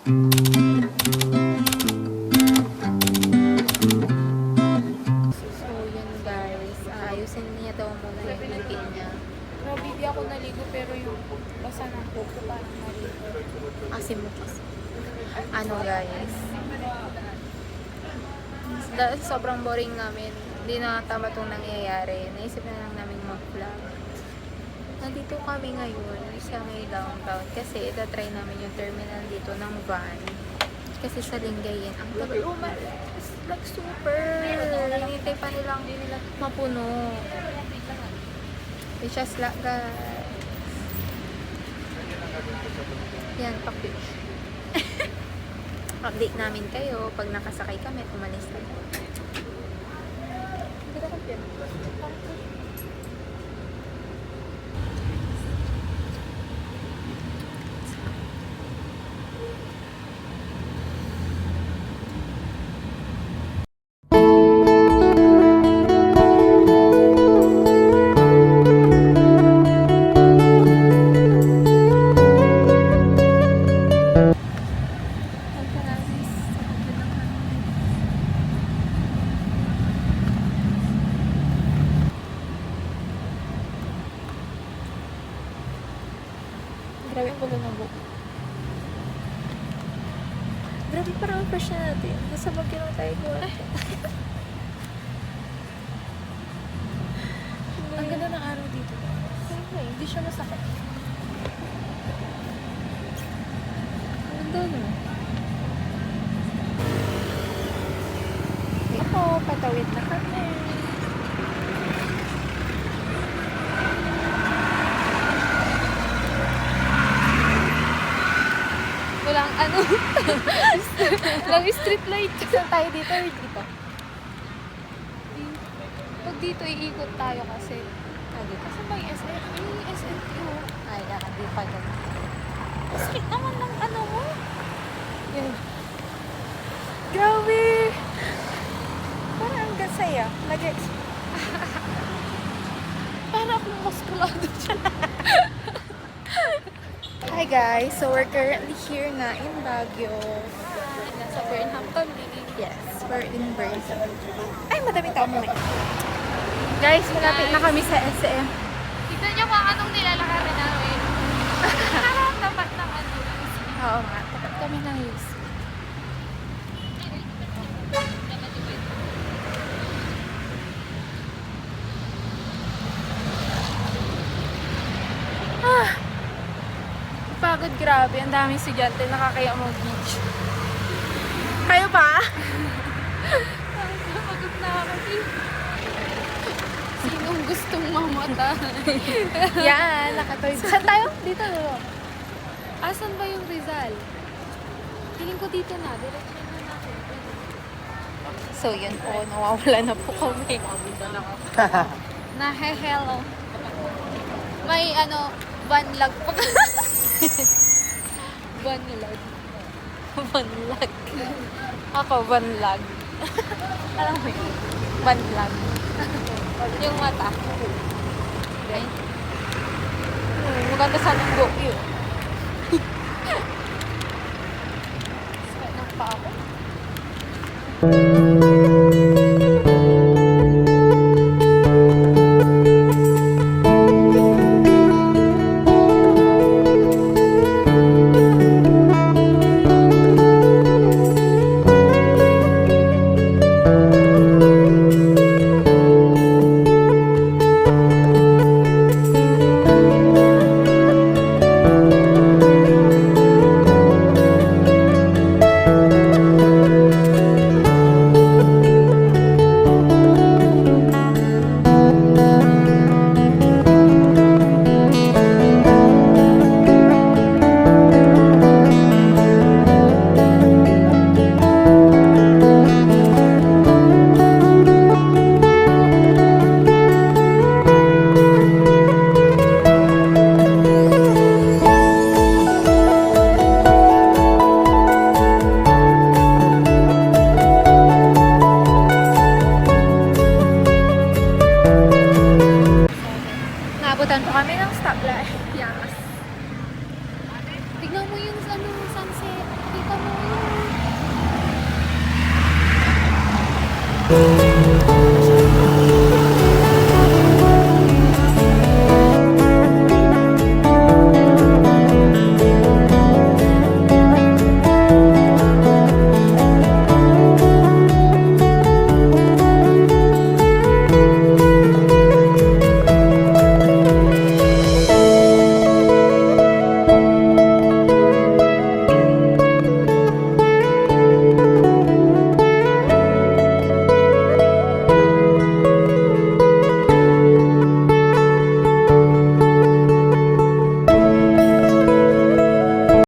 So yun guys, ayusin niya daw muna yung ngipin niya. Grabe, di ako naligo pero yung basa ng kuko parang naligo. Kasi mo kasi. Ano guys, dahil sobrang boring namin, hindi na tama itong nangyayari. Naisip na lang namin mag-vlog. Nandito kami ngayon sa may downtown kasi itatry namin yung terminal dito ng van. Kasi sa Lingayen, ang tagal umalis. Like super. Hinintay pa nilang mapuno. It's just like guys. Yan, pakish. Update namin kayo pag nakasakay kami at umalis na. Hindi ko yan. Grabe ang gulo ng buko. Grabe, parang fresh na natin. Nasa Baguio na tayo ko. Ang ganda ng araw dito. Hindi siya masakit. Ang ganda no? Ako, patawid na kami. Walang ano. Lang street light. Saan tayo dito or dito? Pag dito, iikot tayo kasi. Dito. Saan ba yung SM? Yung SMQ. Ay, di pa ganun. Skip naman ng ano mo. Yun. Grabe! Parang ang gasaya. Para akong muskulado dyan. Hi guys! So we're currently here na in Baguio. Nasa Burnhampton. Yes, we're in Burnhampton. Ay, madaming tao mo. Guys, malapit na kami sa SM. Tignan niyo kung anong nilalakarin namin. Parang dapat ng ano. Oo nga, tapat kami ng news. Pagod, grabe. Ang daming estudyante nakakaya mag-beach. Kayo pa? Pagod na ako. Sinong gustong mamatay? Yan, nakatawid. Saan tayo? Dito, no? Asan ba yung Rizal? Feeling ko dito na. Direction na natin. So, yun po. Nawawala na po kami. Hello. May ano, van lag pa. Van lag. Banlag. Ako, banlag. Alam mo yun? Banlag. Yung mata. Ay. Maganda sana yung buhok yun. Sakit ng paa ko.